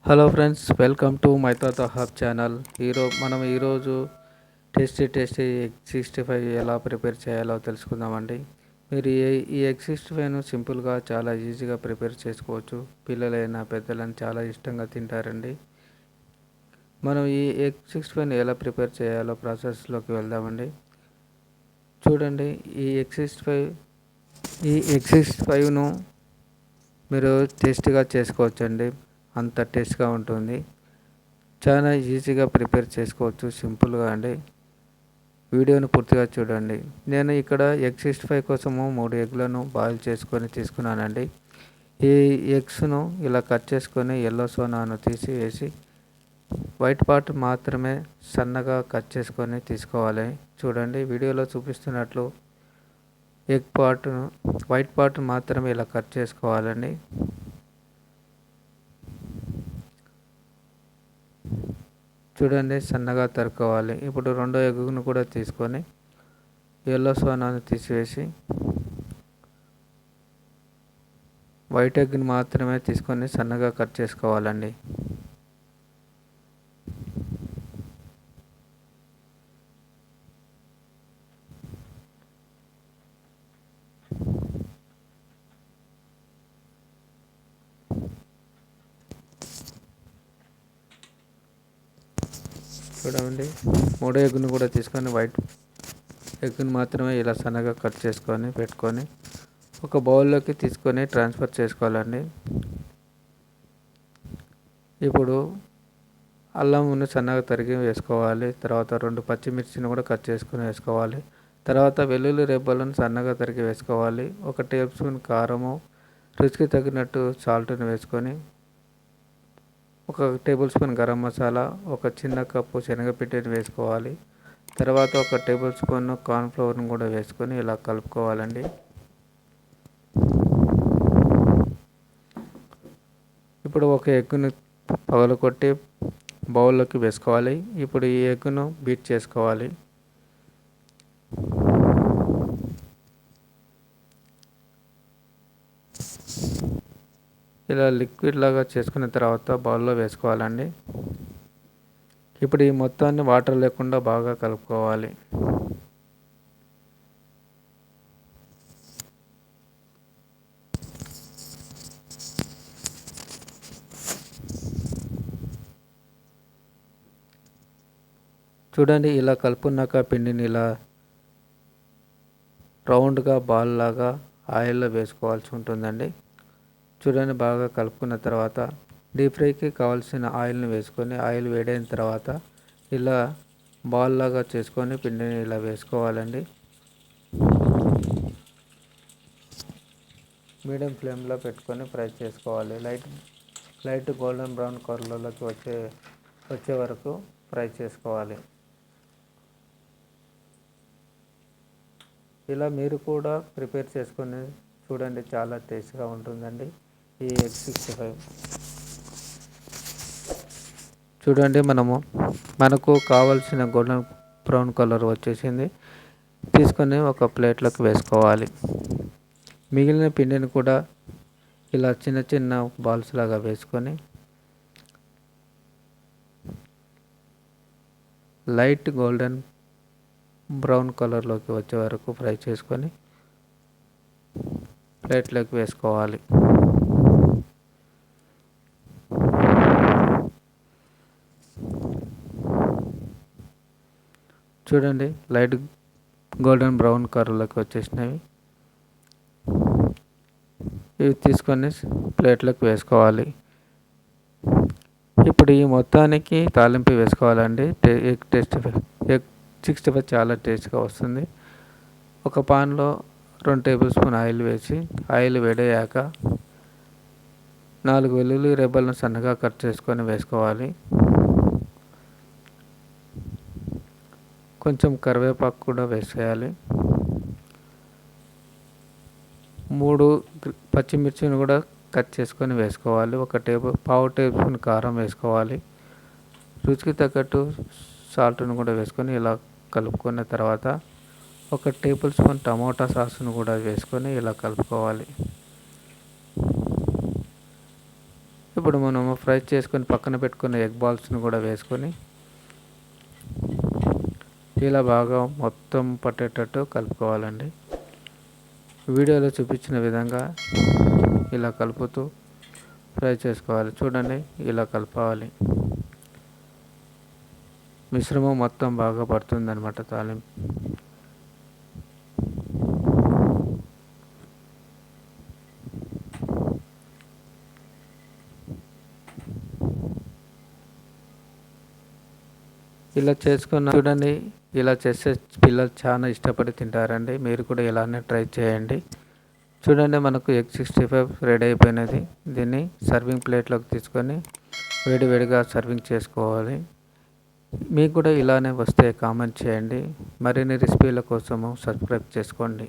Hello friends, welcome to my తాత hub channel. మనం ఈరోజు టేస్టీ ఎగ్ 65 ఎలా ప్రిపేర్ చేయాలో తెలుసుకుందామండి. మీరు ఈ ఎగ్ 65ను సింపుల్గా చాలా ఈజీగా ప్రిపేర్ చేసుకోవచ్చు. పిల్లలైనా పెద్దలైనా చాలా ఇష్టంగా తింటారండి. మనం ఈ ఎగ్ 65ను ఎలా ప్రిపేర్ చేయాలో ప్రాసెస్లోకి వెళ్దామండి. చూడండి, ఈ ఎగ్ 65ను మీరు టేస్టీగా చేసుకోవచ్చండి. అంత టేస్ట్గా ఉంటుంది. చాలా ఈజీగా ప్రిపేర్ చేసుకోవచ్చు, సింపుల్గా అండి. వీడియోను పూర్తిగా చూడండి. నేను ఇక్కడ ఎగ్ 65 కోసము 3 ఎగ్లను బాయిల్ చేసుకొని తీసుకున్నానండి. ఈ ఎగ్స్ను ఇలా కట్ చేసుకొని ఎల్లో సోనాను తీసివేసి వైట్ పార్ట్ మాత్రమే సన్నగా కట్ చేసుకొని తీసుకోవాలి. చూడండి, వీడియోలో చూపిస్తున్నట్లు వైట్ పార్ట్ మాత్రమే ఇలా కట్ చేసుకోవాలండి. చూడండి, సన్నగా తరుక్కోవాలి. ఇప్పుడు రెండో ఎగ్గును కూడా తీసుకొని ఎల్లో సోనాను తీసివేసి వైట్ ఎగ్ని మాత్రమే తీసుకొని సన్నగా కట్ చేసుకోవాలండి. చూడండి, మూడో ఎగ్గును కూడా తీసుకొని వైట్ ఎగ్గును మాత్రమే ఇలా సన్నగా కట్ చేసుకొని పెట్టుకొని ఒక బౌల్లోకి తీసుకొని ట్రాన్స్ఫర్ చేసుకోవాలండి. ఇప్పుడు అల్లంను సన్నగా తరిగి వేసుకోవాలి. తర్వాత 2 పచ్చిమిర్చిని కూడా కట్ చేసుకొని వేసుకోవాలి. తర్వాత వెల్లుల్లి రెబ్బలను సన్నగా తరిగి వేసుకోవాలి. 1 టేబుల్ స్పూన్ కారము, రుచికి తగినట్టు సాల్ట్ని వేసుకొని 1 టేబుల్ స్పూన్ గరం మసాలా, 1 చిన్న కప్పు శనగపిండిని వేసుకోవాలి. తర్వాత 1 టేబుల్ స్పూన్ కార్న్ఫ్లవర్ని కూడా వేసుకొని ఇలా కలుపుకోవాలండి. ఇప్పుడు 1 ఎగ్గును పగలగొట్టి బౌల్లోకి వేసుకోవాలి. ఇప్పుడు ఈ ఎగ్గును బీట్ చేసుకోవాలి. ఇలా లిక్విడ్ లాగా చేసుకున్న తర్వాత బౌల్లో వేసుకోవాలండి. ఇప్పుడు ఈ మొత్తాన్ని వాటర్ లేకుండా బాగా కలుపుకోవాలి. చూడండి, ఇలా కలుపుకున్నాక పిండిని ఇలా రౌండ్గా బాల్ లాగా ఆయిల్లో వేసుకోవాల్సి ఉంటుందండి. చూడండి, బాగా కలుపుకున్న తర్వాత డీప్ ఫ్రైకి కావాల్సిన ఆయిల్ని వేసుకొని ఆయిల్ వేడైన తర్వాత ఇలా బాల్ లాగా చేసుకొని పిండిని ఇలా వేసుకోవాలండి. మీడియం ఫ్లేమ్లో పెట్టుకొని ఫ్రై చేసుకోవాలి. లైట్ గోల్డెన్ బ్రౌన్ కలర్లోకి వచ్చే వరకు ఫ్రై చేసుకోవాలి. ఇలా మీరు కూడా ప్రిపేర్ చేసుకొని చూడండి, చాలా టేస్ట్గా ఉంటుందండి ఈ ఎగ్ 65. చూడండి, మనకు కావాల్సిన గోల్డెన్ బ్రౌన్ కలర్ వచ్చేసింది. తీసుకొని ఒక ప్లేట్లోకి వేసుకోవాలి. మిగిలిన పిండిని కూడా ఇలా చిన్న చిన్న బాల్స్ లాగా వేసుకొని లైట్ గోల్డెన్ బ్రౌన్ కలర్లోకి వచ్చే వరకు ఫ్రై చేసుకొని ప్లేట్లోకి వేసుకోవాలి. చూడండి, లైట్ గోల్డెన్ బ్రౌన్ కలర్లోకి వచ్చేసినవి. ఇవి తీసుకొని ప్లేట్లోకి వేసుకోవాలి. ఇప్పుడు ఈ మొత్తానికి తాలింపు వేసుకోవాలండి. ఎగ్ 65 చాలా టేస్ట్గా వస్తుంది. ఒక పాన్లో 2 టేబుల్ స్పూన్ ఆయిల్ వేసి ఆయిల్ వేడయ్యాక 4 వెల్లుల్లి రెబ్బలను సన్నగా కట్ చేసుకొని వేసుకోవాలి. కొంచెం కరివేపాకు కూడా వేసేయాలి. 3 పచ్చిమిర్చిని కూడా కట్ చేసుకొని వేసుకోవాలి. పావు టేబుల్ స్పూన్ కారం వేసుకోవాలి. రుచికి తగ్గట్టు సాల్ట్ను కూడా వేసుకొని ఇలా కలుపుకున్న తర్వాత 1 టేబుల్ స్పూన్ టమోటా సాస్ను కూడా వేసుకొని ఇలా కలుపుకోవాలి. ఇప్పుడు మనము ఫ్రై చేసుకొని పక్కన పెట్టుకున్న ఎగ్ బాల్స్ని కూడా వేసుకొని ఇలా బాగా మొత్తం పట్టేటట్టు కలుపుకోవాలండి. వీడియోలో చూపించిన విధంగా ఇలా కలుపుతూ ఫ్రై చేసుకోవాలి. చూడండి, ఇలా కలపాలి. మిశ్రమం మొత్తం బాగా పడుతుందన్నమాట తాలింపు. ఇలా చేసుకున్న చూడండి, ఇలా చేస్తే పిల్లలు చాలా ఇష్టపడి తింటారండి. మీరు కూడా ఇలానే ట్రై చేయండి. చూడండి, మనకు ఎగ్ 65 రెడీ అయిపోయినది. దీన్ని సర్వింగ్ ప్లేట్లోకి తీసుకొని వేడివేడిగా సర్వింగ్ చేసుకోవాలి. మీకు కూడా ఇలానే వస్తే కామెంట్ చేయండి. మరిన్ని రెసిపీల కోసము సబ్స్క్రైబ్ చేసుకోండి.